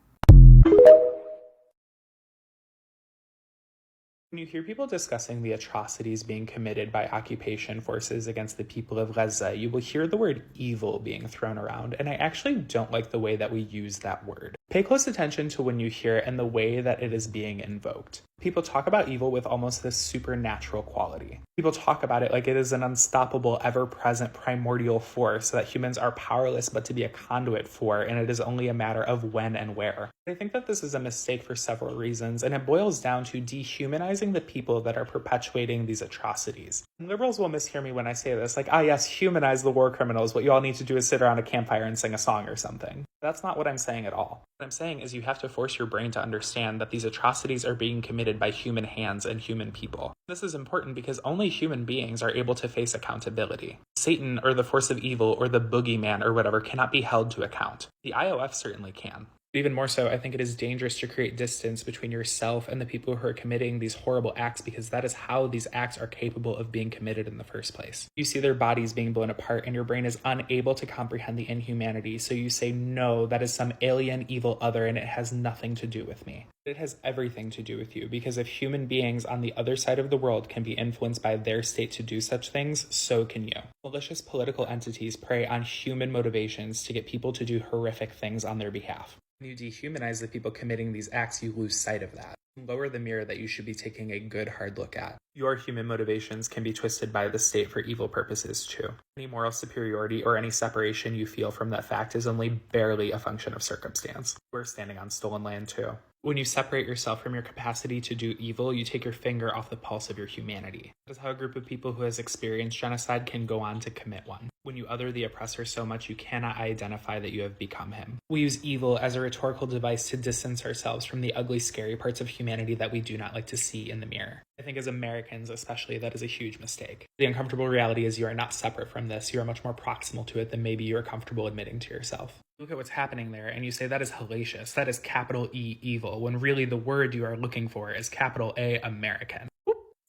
When you hear people discussing the atrocities being committed by occupation forces against the people of Gaza, you will hear the word evil being thrown around, and I actually don't like the way that we use that word. Pay close attention to when you hear it and the way that it is being invoked. People talk about evil with almost this supernatural quality. People talk about it like it is an unstoppable, ever-present, primordial force that humans are powerless but to be a conduit for, and it is only a matter of when and where. I think that this is a mistake for several reasons, and it boils down to dehumanizing the people that are perpetuating these atrocities. And liberals will mishear me when I say this, like, yes, humanize the war criminals. What you all need to do is sit around a campfire and sing a song or something. That's not what I'm saying at all. What I'm saying is you have to force your brain to understand that these atrocities are being committed committed by human hands and human people. This is important because only human beings are able to face accountability. Satan or the force of evil or the boogeyman or whatever cannot be held to account. The IOF certainly can. Even more so, I think it is dangerous to create distance between yourself and the people who are committing these horrible acts, because that is how these acts are capable of being committed in the first place. You see their bodies being blown apart and your brain is unable to comprehend the inhumanity, so you say, no, that is some alien evil other and it has nothing to do with me. It has everything to do with you, because if human beings on the other side of the world can be influenced by their state to do such things, so can you. Malicious political entities prey on human motivations to get people to do horrific things on their behalf. When you dehumanize the people committing these acts, you lose sight of that. Lower the mirror that you should be taking a good hard look at. Your human motivations can be twisted by the state for evil purposes too. Any moral superiority or any separation you feel from that fact is only barely a function of circumstance. We're standing on stolen land too. When you separate yourself from your capacity to do evil, you take your finger off the pulse of your humanity. That is how a group of people who has experienced genocide can go on to commit one. When you other the oppressor so much, you cannot identify that you have become him. We use evil as a rhetorical device to distance ourselves from the ugly, scary parts of humanity that we do not like to see in the mirror. I think as Americans especially, that is a huge mistake. The uncomfortable reality is you are not separate from this. You are much more proximal to it than maybe you are comfortable admitting to yourself. Look at what's happening there and you say that is hellacious, that is capital E evil, when really the word you are looking for is capital A American.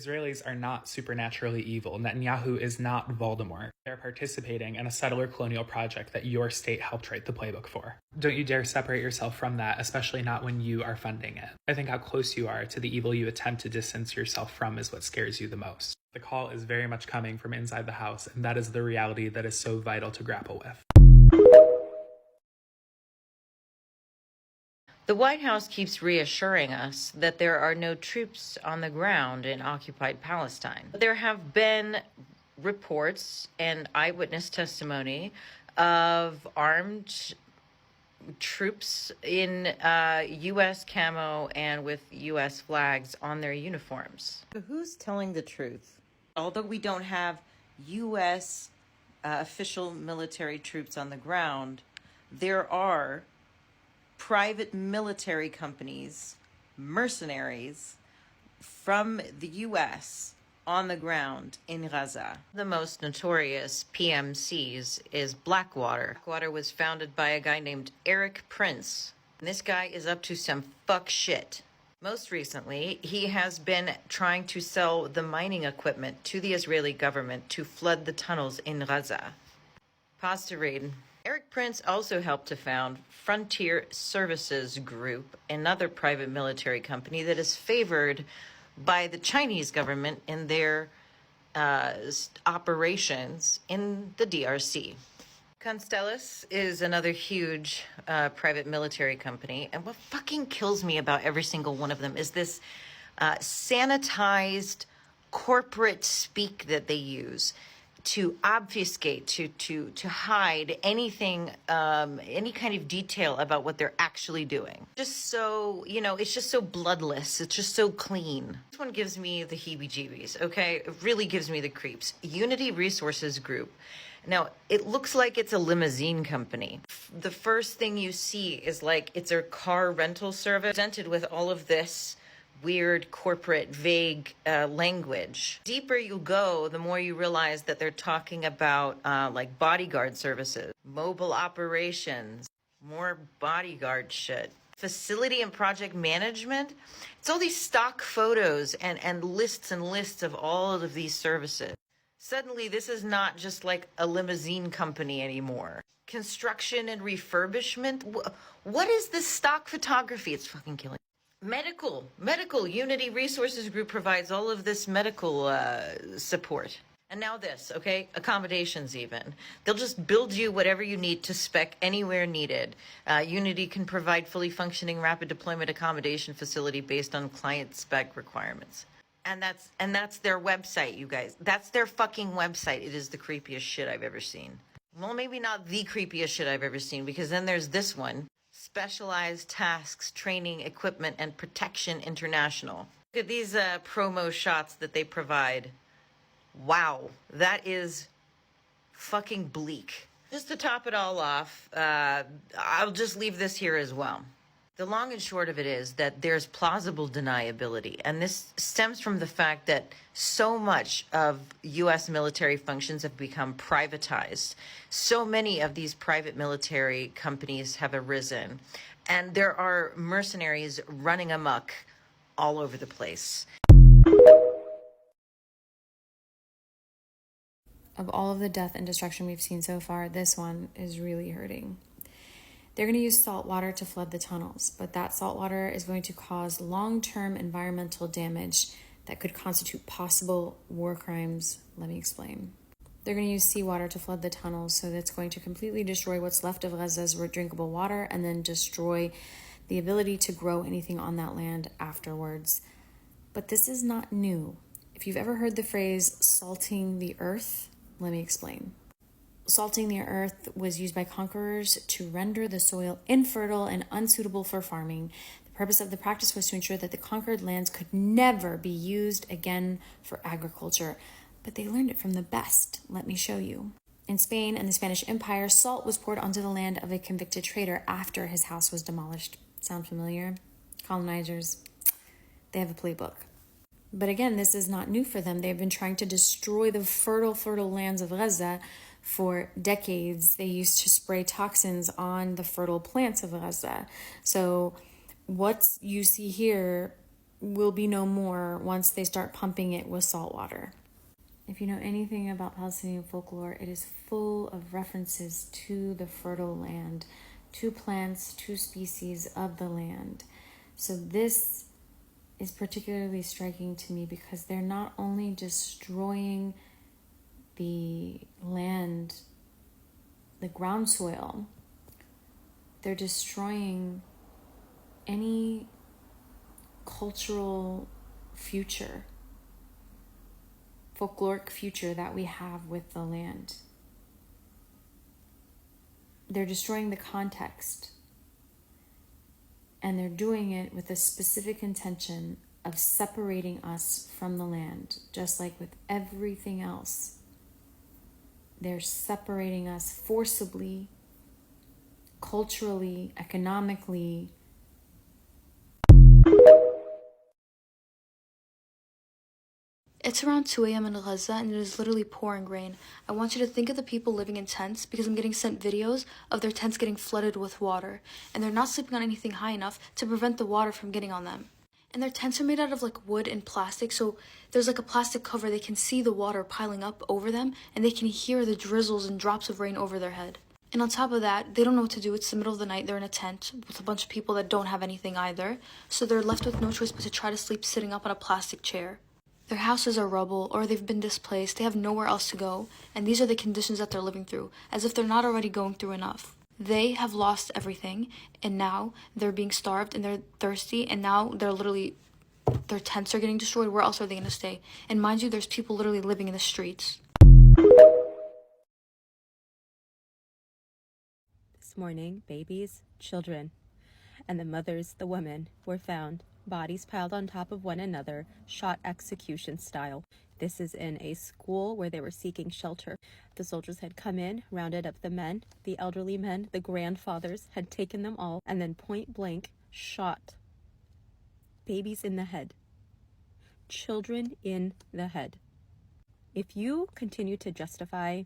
Israelis are not supernaturally evil. Netanyahu is not Voldemort. They're participating in a settler colonial project that your state helped write the playbook for. Don't you dare separate yourself from that, especially not when you are funding it. I think how close you are to the evil you attempt to distance yourself from is what scares you the most. The call is very much coming from inside the house, and that is the reality that is so vital to grapple with. The White House keeps reassuring us that there are no troops on the ground in occupied Palestine. There have been reports and eyewitness testimony of armed troops in U.S. camo and with U.S. flags on their uniforms. Who's telling the truth? Although we don't have U.S. Official military troops on the ground, there are private military companies, mercenaries from the U.S. on the ground in Gaza. The most notorious PMCs is Blackwater. Blackwater was founded by a guy named Eric Prince. This guy is up to some fuck shit. Most recently, he has been trying to sell the mining equipment to the Israeli government to flood the tunnels in Gaza. Pause to read. Eric Prince also helped to found Frontier Services Group, another private military company that is favored by the Chinese government in their operations in the DRC. Constellus is another huge private military company, and what fucking kills me about every single one of them is this sanitized corporate speak that they use to obfuscate, to hide anything, any kind of detail about what they're actually doing. Just so, it's just so bloodless. It's just so clean. This one gives me the heebie-jeebies, okay? It really gives me the creeps. Unity Resources Group. Now, it looks like it's a limousine company. The first thing you see is like it's a car rental service presented with all of this weird corporate vague language. Deeper you go, the more you realize that they're talking about like bodyguard services, mobile operations, more bodyguard shit, facility and project management. It's all these stock photos and lists of all of these services. Suddenly this is not just like a limousine company anymore. Construction and refurbishment. What is this stock photography? It's fucking killing. Medical Unity Resources Group provides all of this medical support. And now this, okay? Accommodations even. They'll just build you whatever you need to spec anywhere needed. Unity can provide fully functioning rapid deployment accommodation facility based on client spec requirements. And that's their website, you guys. That's their fucking website. It is the creepiest shit I've ever seen. Well, maybe not the creepiest shit I've ever seen, because then there's this one. Specialized Tasks, Training, Equipment, and Protection International. Look at these promo shots that they provide. Wow, that is fucking bleak. Just to top it all off, I'll just leave this here as well. The long and short of it is that there's plausible deniability, and this stems from the fact that so much of U.S. military functions have become privatized. So many of these private military companies have arisen, and there are mercenaries running amok all over the place. Of all of the death and destruction we've seen so far, this one is really hurting. They're going to use salt water to flood the tunnels, but that salt water is going to cause long-term environmental damage that could constitute possible war crimes. Let me explain. They're going to use seawater to flood the tunnels, so that's going to completely destroy what's left of Gaza's drinkable water and then destroy the ability to grow anything on that land afterwards. But this is not new. If you've ever heard the phrase salting the earth, let me explain. Salting the earth was used by conquerors to render the soil infertile and unsuitable for farming. The purpose of the practice was to ensure that the conquered lands could never be used again for agriculture. But they learned it from the best. Let me show you. In Spain and the Spanish Empire, salt was poured onto the land of a convicted traitor after his house was demolished. Sound familiar? Colonizers, they have a playbook. But again, this is not new for them. They've been trying to destroy the fertile lands of Gaza for decades. They used to spray toxins on the fertile plants of Gaza. So what you see here will be no more once they start pumping it with salt water. If you know anything about Palestinian folklore, it is full of references to the fertile land, to plants, to species of the land. So this is particularly striking to me because they're not only destroying the land, the ground soil, they're destroying any cultural future, folkloric future that we have with the land. They're destroying the context, and they're doing it with a specific intention of separating us from the land, just like with everything else. They're separating us forcibly, culturally, economically. It's around 2 a.m. in Gaza and it is literally pouring rain. I want you to think of the people living in tents because I'm getting sent videos of their tents getting flooded with water, and they're not sleeping on anything high enough to prevent the water from getting on them. And their tents are made out of like wood and plastic, so there's like a plastic cover. They can see the water piling up over them, and they can hear the drizzles and drops of rain over their head. And on top of that, they don't know what to do. It's the middle of the night. They're in a tent with a bunch of people that don't have anything either, so they're left with no choice but to try to sleep sitting up on a plastic chair. Their houses are rubble, or they've been displaced. They have nowhere else to go, and these are the conditions that they're living through, as if they're not already going through enough. They have lost everything, and now they're being starved, and they're thirsty, and now they're literally, their tents are getting destroyed. Where else are they going to stay? And mind you, there's people literally living in the streets. This morning, babies, children, and the mothers, the women, were found, bodies piled on top of one another, shot execution style. This is in a school where they were seeking shelter. The soldiers had come in, rounded up the men, the elderly men, the grandfathers, had taken them all, and then point blank shot babies in the head, children in the head. If you continue to justify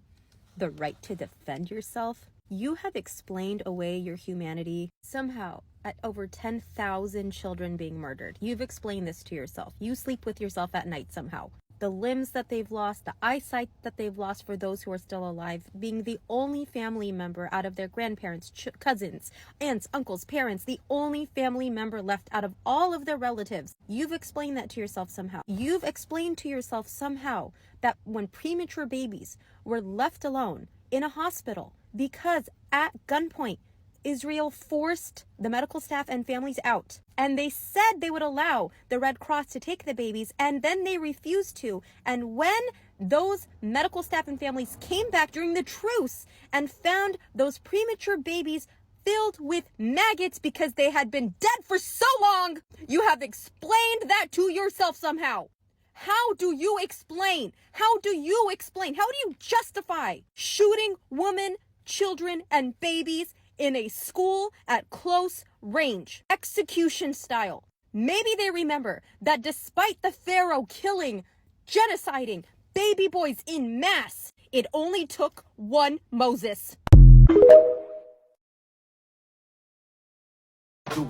the right to defend yourself, you have explained away your humanity somehow. At over 10,000 children being murdered, you've explained this to yourself. You sleep with yourself at night somehow. The limbs that they've lost, the eyesight that they've lost for those who are still alive, being the only family member out of their grandparents, cousins, aunts, uncles, parents, the only family member left out of all of their relatives. You've explained that to yourself somehow. You've explained to yourself somehow that when premature babies were left alone in a hospital because at gunpoint, Israel forced the medical staff and families out, and they said they would allow the Red Cross to take the babies, and then they refused to. And when those medical staff and families came back during the truce and found those premature babies filled with maggots because they had been dead for so long, you have explained that to yourself somehow. How do you explain? How do you justify shooting women, children, and babies in a school at close range, execution style. Maybe they remember that despite the Pharaoh killing, genociding baby boys in mass, it only took one Moses.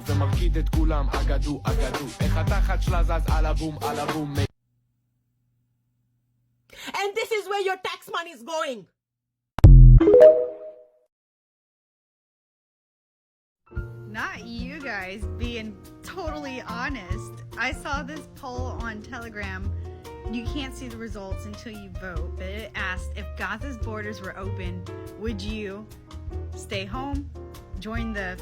ומרקיד את כולם אגדו אגדו איך התחת שלה זז על הבום על הבום. And this is where your tax money is going. Not you guys being totally honest. I saw this poll on Telegram. You can't see the results until you vote, but it asked if Gaza's borders were open, would you stay home, join the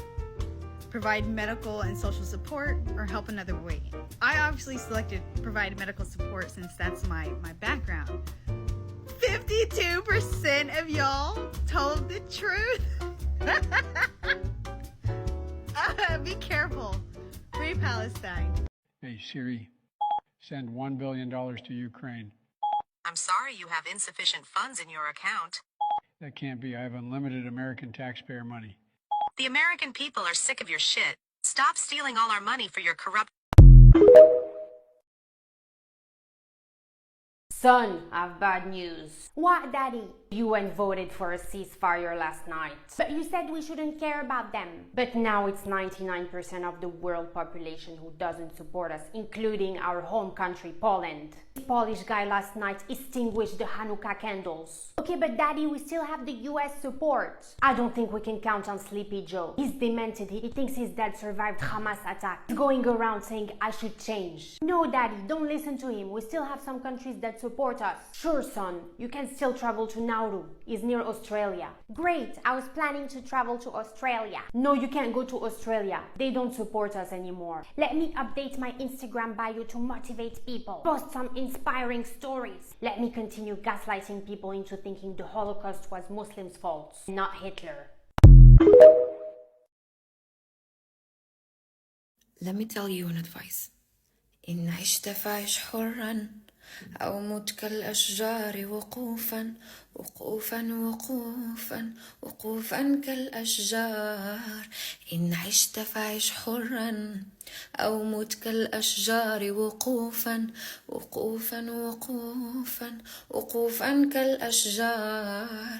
provide medical and social support, or help another way? I obviously selected provide medical support since that's my background. 52% of y'all told the truth. Be careful. Free Palestine. Hey Siri, send $1 billion to Ukraine. I'm sorry you have insufficient funds in your account. That can't be. I have unlimited American taxpayer money. The American people are sick of your shit. Stop stealing all our money for your corrupt... Son, I have bad news. What, Daddy? UN voted for a ceasefire last night. But you said we shouldn't care about them. But now it's 99% of the world population who doesn't support us, including our home country, Poland. This Polish guy last night extinguished the Hanukkah candles. Okay, but Daddy, we still have the US support. I don't think we can count on Sleepy Joe. He's demented. He thinks his dad survived Hamas attack. He's going around saying I should change. No, Daddy, don't listen to him. We still have some countries that support us. Sure, son, you can still travel to Nauru. It's near Australia. Great, I was planning to travel to Australia. No, you can't go to Australia. They don't support us anymore. Let me update my Instagram bio to motivate people. Post some inspiring stories. Let me continue gaslighting people into thinking the Holocaust was Muslims' fault, not Hitler. Let me tell you an advice. إن عشت فعش حرا أو مت كالأشجار وقوفا وقوفا وقوفا وقوفا كالأشجار إن عشت فعش حرا أو مت كالأشجار وقوفا وقوفا وقوفا وقوفا كالأشجار.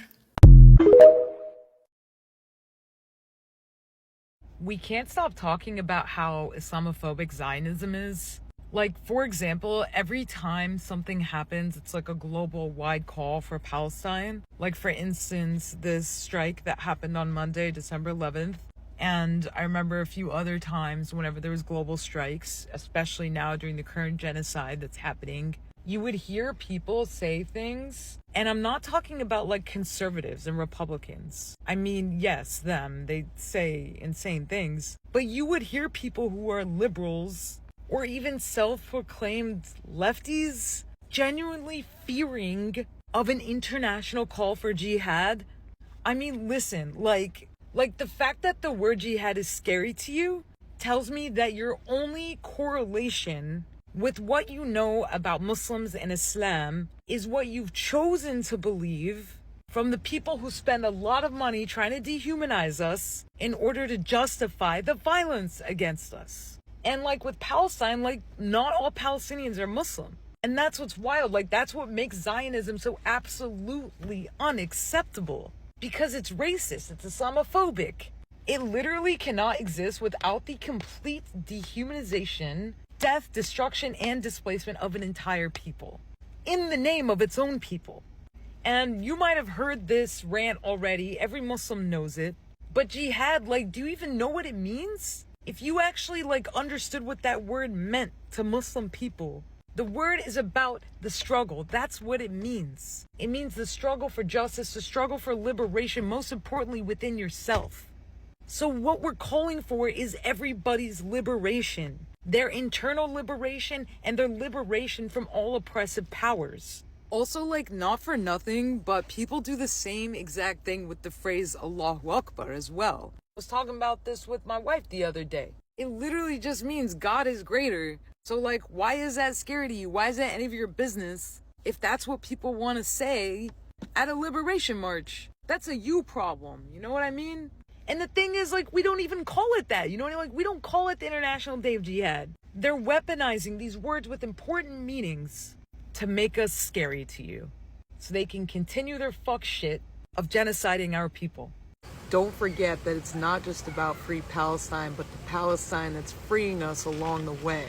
We can't stop talking about how Islamophobic Zionism is. Like, for example, every time something happens, it's like a global wide call for Palestine. Like, for instance, this strike that happened on Monday, December 11th. And I remember a few other times whenever there was global strikes, especially now during the current genocide that's happening, you would hear people say things, and I'm not talking about like conservatives and Republicans. I mean, yes, them, they say insane things, but you would hear people who are liberals or even self-proclaimed lefties genuinely fearing of an international call for jihad. I mean, listen, like the fact that the word jihad is scary to you tells me that your only correlation with what you know about Muslims and Islam is what you've chosen to believe from the people who spend a lot of money trying to dehumanize us in order to justify the violence against us. And like with Palestine, like not all Palestinians are Muslim. And that's what's wild. Like that's what makes Zionism so absolutely unacceptable. Because it's racist, it's Islamophobic. It literally cannot exist without the complete dehumanization, death, destruction, and displacement of an entire people in the name of its own people. And you might have heard this rant already. Every Muslim knows it. But jihad, like, do you even know what it means? If you actually, like, understood what that word meant to Muslim people, the word is about the struggle. That's what it means. It means the struggle for justice, the struggle for liberation, most importantly within yourself. So what we're calling for is everybody's liberation. Their internal liberation and their liberation from all oppressive powers. Also, like, not for nothing, but people do the same exact thing with the phrase Allahu Akbar as well. I was talking about this with my wife the other day. It literally just means God is greater. So, like, why is that scary to you? Why is that any of your business if that's what people want to say at a liberation march? That's a you problem, you know what I mean? And the thing is, like, we don't even call it that. You know what I mean? Like, we don't call it the International Day of Jihad. They're weaponizing these words with important meanings to make us scary to you, so they can continue their fuck shit of genociding our people. Don't forget that it's not just about free Palestine, but the Palestine that's freeing us along the way.